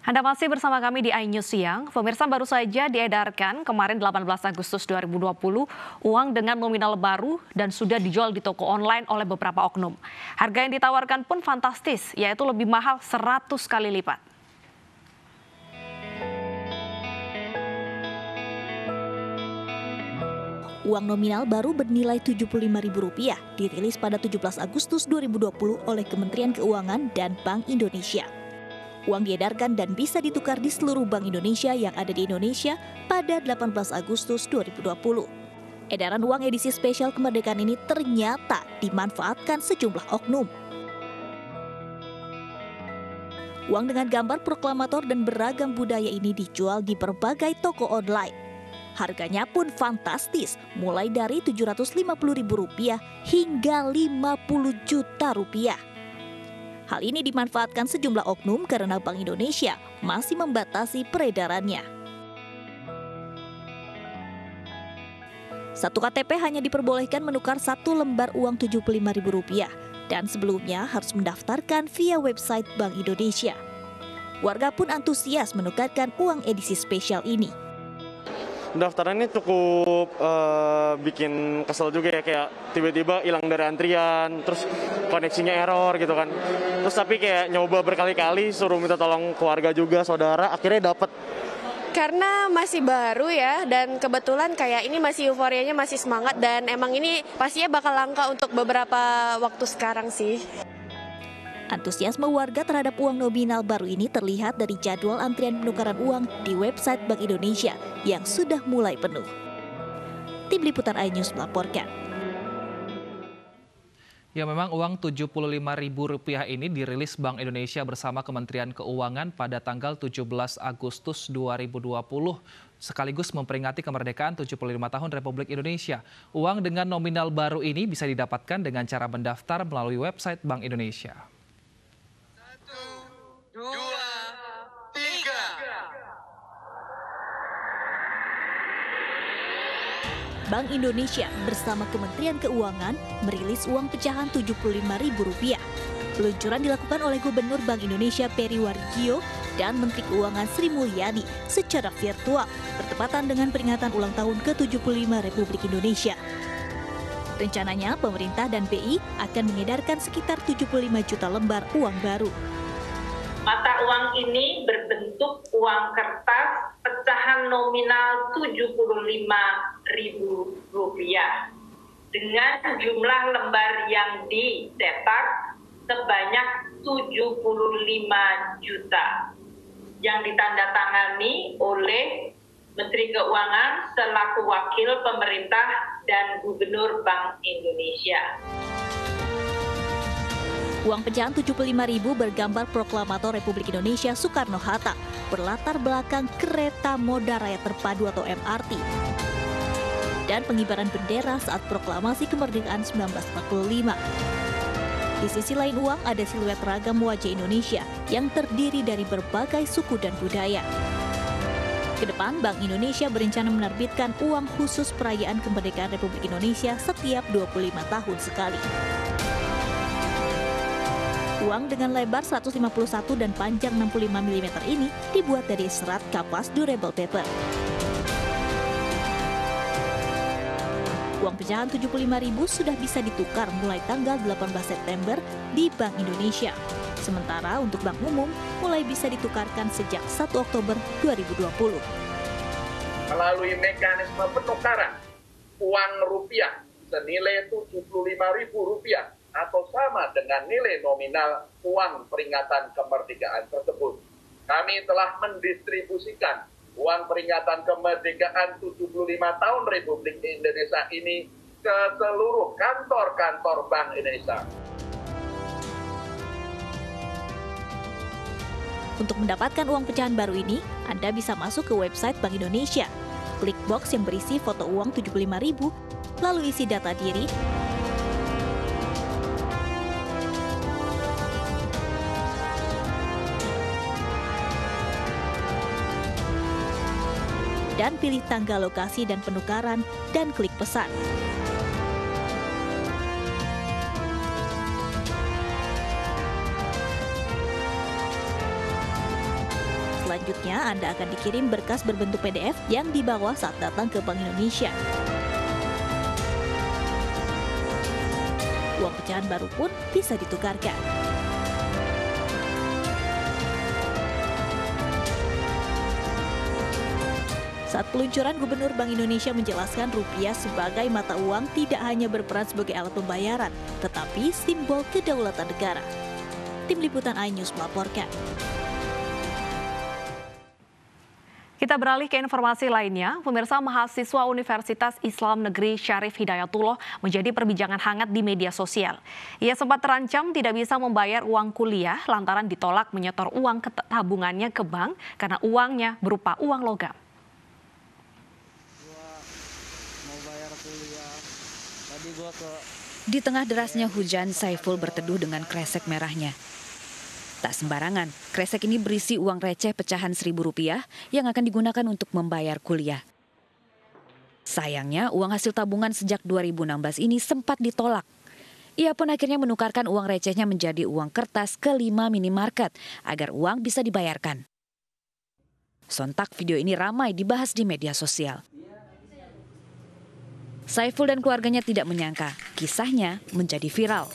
Anda masih bersama kami di iNews Siang. Pemirsa, baru saja diedarkan kemarin 18 Agustus 2020 uang dengan nominal baru dan sudah dijual di toko online oleh beberapa oknum. Harga yang ditawarkan pun fantastis, yaitu lebih mahal 100 kali lipat. Uang nominal baru bernilai Rp75.000 dirilis pada 17 Agustus 2020 oleh Kementerian Keuangan dan Bank Indonesia. Uang diedarkan dan bisa ditukar di seluruh bank Indonesia yang ada di Indonesia pada 18 Agustus 2020. Edaran uang edisi spesial kemerdekaan ini ternyata dimanfaatkan sejumlah oknum. Uang dengan gambar proklamator dan beragam budaya ini dijual di berbagai toko online. Harganya pun fantastis, mulai dari Rp750.000 hingga Rp50 juta. Hal ini dimanfaatkan sejumlah oknum karena Bank Indonesia masih membatasi peredarannya. Satu KTP hanya diperbolehkan menukar satu lembar uang Rp75.000 dan sebelumnya harus mendaftarkan via website Bank Indonesia. Warga pun antusias menukarkan uang edisi spesial ini. Daftarannya cukup bikin kesel juga ya, kayak tiba-tiba hilang dari antrian, terus koneksinya error gitu kan. Terus tapi kayak nyoba berkali-kali, suruh minta tolong keluarga juga, saudara, akhirnya dapet. Karena masih baru ya, dan kebetulan kayak ini masih euforianya masih semangat, dan emang ini pastinya bakal langka untuk beberapa waktu sekarang sih. Antusiasme warga terhadap uang nominal baru ini terlihat dari jadwal antrian penukaran uang di website Bank Indonesia yang sudah mulai penuh. Tim Liputan iNews melaporkan. Ya, memang uang Rp75.000 ini dirilis Bank Indonesia bersama Kementerian Keuangan pada tanggal 17 Agustus 2020 sekaligus memperingati kemerdekaan 75 tahun Republik Indonesia. Uang dengan nominal baru ini bisa didapatkan dengan cara mendaftar melalui website Bank Indonesia. Bank Indonesia bersama Kementerian Keuangan merilis uang pecahan Rp75.000. Peluncuran dilakukan oleh Gubernur Bank Indonesia Peri Warjio dan Menteri Keuangan Sri Mulyani secara virtual bertepatan dengan peringatan ulang tahun ke-75 Republik Indonesia. Rencananya pemerintah dan BI akan mengedarkan sekitar 75 juta lembar uang baru. Mata uang ini berbentuk uang kertas pecahan nominal Rp75.000 dengan jumlah lembar yang dicetak sebanyak 75 juta yang ditandatangani oleh Menteri Keuangan selaku wakil pemerintah dan Gubernur Bank Indonesia. Uang pecahan Rp75.000 bergambar proklamator Republik Indonesia Soekarno-Hatta berlatar belakang kereta moda raya terpadu atau MRT dan pengibaran bendera saat proklamasi kemerdekaan 1945. Di sisi lain uang ada siluet ragam wajah Indonesia yang terdiri dari berbagai suku dan budaya. Kedepan, Bank Indonesia berencana menerbitkan uang khusus perayaan kemerdekaan Republik Indonesia setiap 25 tahun sekali. Uang dengan lebar 151 dan panjang 65 mm ini dibuat dari serat kapas durable paper. Uang pecahan Rp75.000 sudah bisa ditukar mulai tanggal 18 September di Bank Indonesia. Sementara untuk bank umum mulai bisa ditukarkan sejak 1 Oktober 2020. Melalui mekanisme penukaran uang rupiah senilai Rp75.000 atau sama dengan nilai nominal uang peringatan kemerdekaan tersebut. Kami telah mendistribusikan uang peringatan kemerdekaan 75 tahun Republik Indonesia ini ke seluruh kantor-kantor Bank Indonesia. Untuk mendapatkan uang pecahan baru ini, Anda bisa masuk ke website Bank Indonesia. Klik box yang berisi foto uang Rp75.000, lalu isi data diri, dan pilih tanggal lokasi dan penukaran, dan klik pesan. Selanjutnya, Anda akan dikirim berkas berbentuk PDF yang dibawa saat datang ke Bank Indonesia. Uang pecahan baru pun bisa ditukarkan. Saat peluncuran, Gubernur Bank Indonesia menjelaskan rupiah sebagai mata uang tidak hanya berperan sebagai alat pembayaran, tetapi simbol kedaulatan negara. Tim Liputan iNews melaporkan. Kita beralih ke informasi lainnya. Pemirsa, mahasiswa Universitas Islam Negeri Syarif Hidayatullah menjadi perbincangan hangat di media sosial. Ia sempat terancam tidak bisa membayar uang kuliah lantaran ditolak menyetor uang ke tabungannya ke bank karena uangnya berupa uang logam. Di tengah derasnya hujan, Saiful berteduh dengan kresek merahnya. Tak sembarangan, kresek ini berisi uang receh pecahan Rp1.000 yang akan digunakan untuk membayar kuliah. Sayangnya, uang hasil tabungan sejak 2016 ini sempat ditolak. Ia pun akhirnya menukarkan uang recehnya menjadi uang kertas ke 5 minimarket agar uang bisa dibayarkan. Sontak video ini ramai dibahas di media sosial. Saiful dan keluarganya tidak menyangka kisahnya menjadi viral.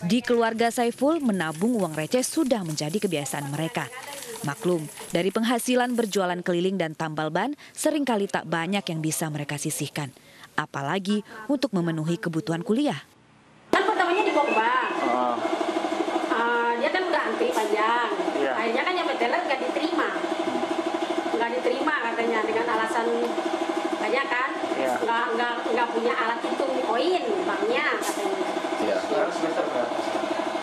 Di keluarga Saiful, menabung uang receh sudah menjadi kebiasaan mereka. Maklum, dari penghasilan berjualan keliling dan tambal ban, seringkali tak banyak yang bisa mereka sisihkan. Apalagi untuk memenuhi kebutuhan kuliah. Kan pertamanya dibawa ke bank. Dia kan udah antri panjang. Akhirnya kan nyampe teller nggak diterima. Nggak diterima katanya dengan alasan banyak kan. Nggak punya alat hitung koin banknya katanya. Sekarang semester berapa?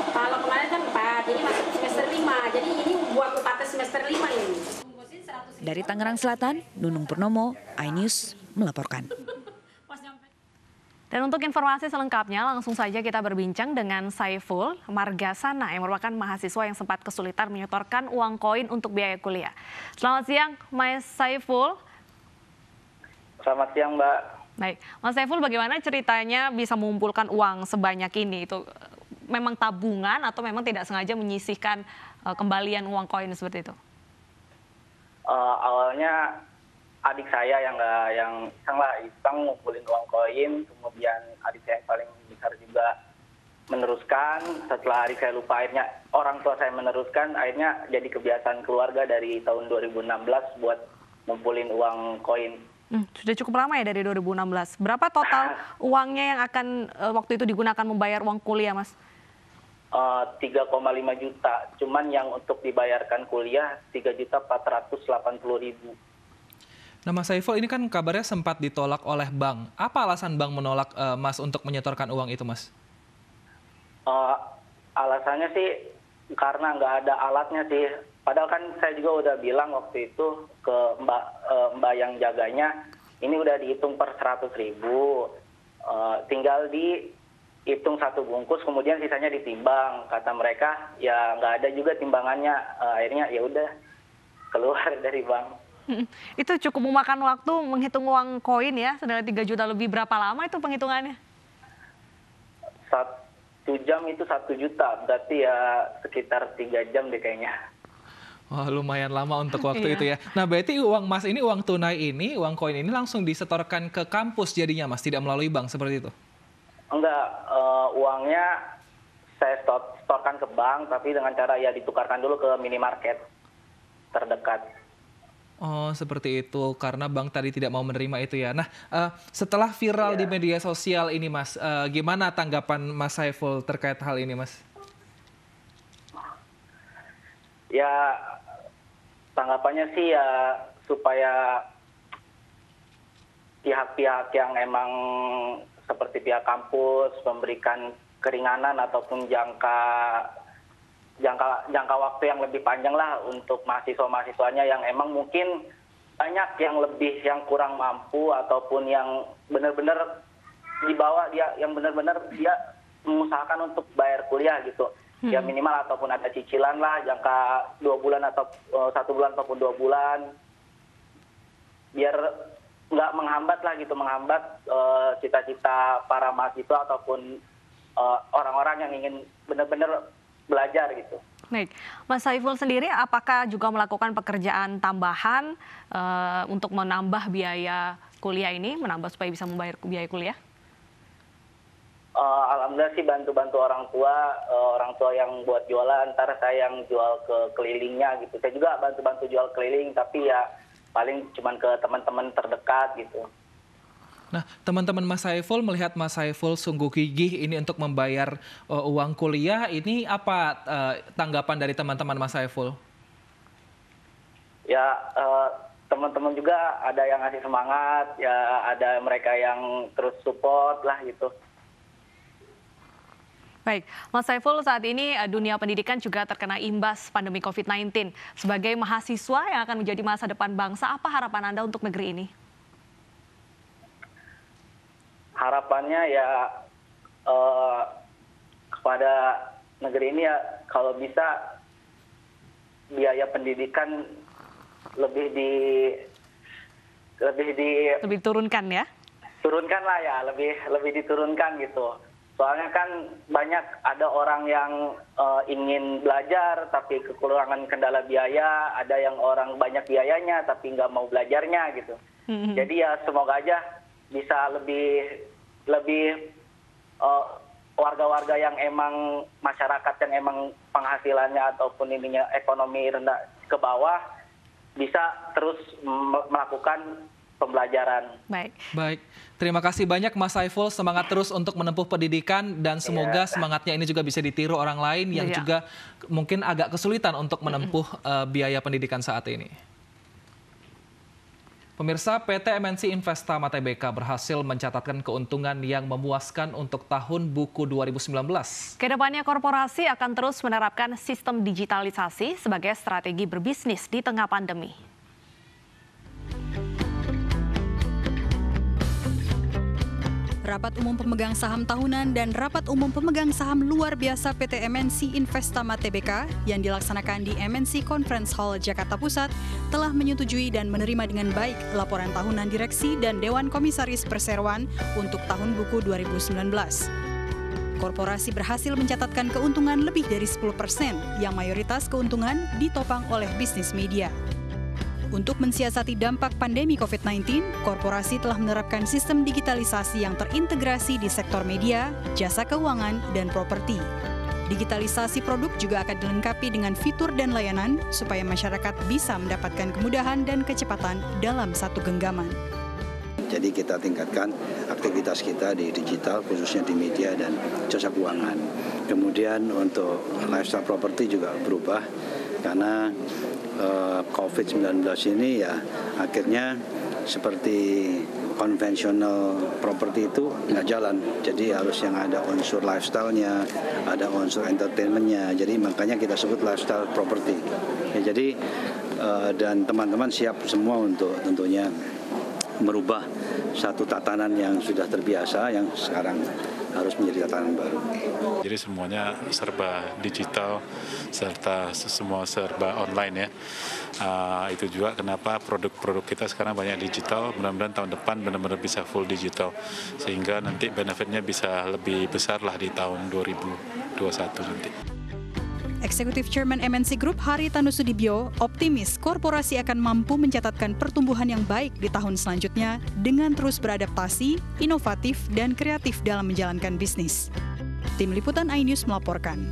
Kalau kemarin kan 4, ini masuk semester 5. Jadi ini buat UKT semester 5 ini. Dari Tangerang Selatan, Nunung Purnomo, iNews melaporkan. Dan untuk informasi selengkapnya, langsung saja kita berbincang dengan Saiful Margasana yang merupakan mahasiswa yang sempat kesulitan menyetorkan uang koin untuk biaya kuliah. Selamat siang, Mas Saiful. Selamat siang, Mbak. Baik, Mas Saiful, bagaimana ceritanya bisa mengumpulkan uang sebanyak ini? Itu memang tabungan atau memang tidak sengaja menyisihkan kembalian uang koin seperti itu? Awalnya adik saya yang iseng ngumpulin uang koin, kemudian adik saya yang paling besar juga meneruskan. Setelah adik saya lupa, akhirnya orang tua saya meneruskan. Akhirnya jadi kebiasaan keluarga dari tahun 2016 buat ngumpulin uang koin. Sudah cukup lama ya dari 2016. Berapa total uangnya yang akan waktu itu digunakan membayar uang kuliah, Mas? 3,5 juta. Cuman yang untuk dibayarkan kuliah 3.480.000. Nah, Mas Saiful, ini kan kabarnya sempat ditolak oleh bank. Apa alasan bank menolak Mas untuk menyetorkan uang itu, Mas? Alasannya sih karena nggak ada alatnya sih. Padahal kan saya juga udah bilang waktu itu ke Mbak yang jaganya, ini udah dihitung per 100.000, tinggal dihitung satu bungkus, kemudian sisanya ditimbang. Kata mereka, ya nggak ada juga timbangannya. Akhirnya ya udah keluar dari bank. Itu cukup memakan waktu menghitung uang koin ya, senilai 3 juta lebih. Berapa lama itu penghitungannya? 1 jam itu 1 juta, berarti ya sekitar 3 jam deh kayaknya. Wah, lumayan lama untuk waktu itu ya. Nah, berarti uang Mas ini, uang tunai ini, uang koin ini langsung disetorkan ke kampus jadinya, Mas? Tidak melalui bank seperti itu? Enggak, uangnya saya setorkan ke bank, tapi dengan cara ya ditukarkan dulu ke minimarket terdekat. Oh, seperti itu. Karena bank tadi tidak mau menerima itu ya. Nah, setelah viral di media sosial ini, Mas, gimana tanggapan Mas Saiful terkait hal ini, Mas? Ya, tanggapannya sih ya supaya pihak-pihak yang emang seperti pihak kampus memberikan keringanan ataupun jangka waktu yang lebih panjang lah untuk mahasiswa-mahasiswanya yang emang mungkin banyak yang kurang mampu ataupun yang benar-benar di bawah yang benar-benar dia mengusahakan untuk bayar kuliah gitu. Ya minimal ataupun ada cicilan lah jangka 2 bulan atau 1 bulan ataupun 2 bulan, biar nggak menghambat cita-cita para mahasiswa ataupun orang-orang yang ingin benar-benar belajar gitu. Baik, Mas Saiful sendiri apakah juga melakukan pekerjaan tambahan untuk menambah biaya kuliah ini, menambah supaya bisa membayar biaya kuliah? Alhamdulillah sih bantu-bantu orang tua yang buat jualan, ntar saya yang jual ke kelilingnya gitu. Saya juga bantu-bantu jual keliling, tapi ya paling cuman ke teman-teman terdekat gitu. Nah, teman-teman Mas Saiful melihat Mas Saiful sungguh gigih ini untuk membayar uang kuliah, ini apa tanggapan dari teman-teman Mas Saiful? Ya, teman-teman juga ada yang ngasih semangat, ya ada mereka yang terus support lah gitu. Baik, Mas Saiful, saat ini dunia pendidikan juga terkena imbas pandemi COVID-19. Sebagai mahasiswa yang akan menjadi masa depan bangsa, apa harapan Anda untuk negeri ini? Harapannya ya kepada negeri ini ya kalau bisa biaya pendidikan lebih diturunkan ya? Turunkan lah ya, lebih diturunkan gitu. Soalnya kan banyak ada orang yang ingin belajar tapi kekurangan kendala biaya, ada yang orang banyak biayanya tapi nggak mau belajarnya gitu. Jadi ya semoga aja bisa lebih warga-warga yang emang masyarakat yang emang penghasilannya ataupun ininya ekonomi rendah ke bawah bisa terus melakukan pembelajaran. Baik. Terima kasih banyak Mas Saiful, semangat terus untuk menempuh pendidikan dan semoga semangatnya ini juga bisa ditiru orang lain yang juga mungkin agak kesulitan untuk menempuh biaya pendidikan saat ini. Pemirsa, PT MNC Investama Tbk berhasil mencatatkan keuntungan yang memuaskan untuk tahun buku 2019. Kedepannya korporasi akan terus menerapkan sistem digitalisasi sebagai strategi berbisnis di tengah pandemi. Rapat Umum Pemegang Saham Tahunan dan Rapat Umum Pemegang Saham Luar Biasa PT MNC Investama Tbk yang dilaksanakan di MNC Conference Hall Jakarta Pusat telah menyetujui dan menerima dengan baik laporan tahunan Direksi dan Dewan Komisaris Perseroan untuk tahun buku 2019. Korporasi berhasil mencatatkan keuntungan lebih dari 10%, yang mayoritas keuntungan ditopang oleh bisnis media. Untuk mensiasati dampak pandemi COVID-19, korporasi telah menerapkan sistem digitalisasi yang terintegrasi di sektor media, jasa keuangan, dan properti. Digitalisasi produk juga akan dilengkapi dengan fitur dan layanan supaya masyarakat bisa mendapatkan kemudahan dan kecepatan dalam satu genggaman. Jadi kita tingkatkan aktivitas kita di digital, khususnya di media dan jasa keuangan. Kemudian untuk lifestyle property juga berubah karena COVID-19 ini ya akhirnya seperti konvensional properti itu nggak jalan. Jadi harus yang ada unsur lifestyle-nya, ada unsur entertainment-nya. Jadi makanya kita sebut lifestyle property. Ya, jadi dan teman-teman siap semua untuk tentunya merubah satu tatanan yang sudah terbiasa yang sekarang harus menjadi tatanan baru. Jadi semuanya serba digital serta semua serba online ya. Itu juga kenapa produk-produk kita sekarang banyak digital. Mudah-mudahan tahun depan benar-benar bisa full digital sehingga nanti benefitnya bisa lebih besar lah di tahun 2021 nanti. Eksekutif Chairman MNC Group Haritanu Sudibyo optimis korporasi akan mampu mencatatkan pertumbuhan yang baik di tahun selanjutnya dengan terus beradaptasi, inovatif, dan kreatif dalam menjalankan bisnis. Tim Liputan iNews melaporkan.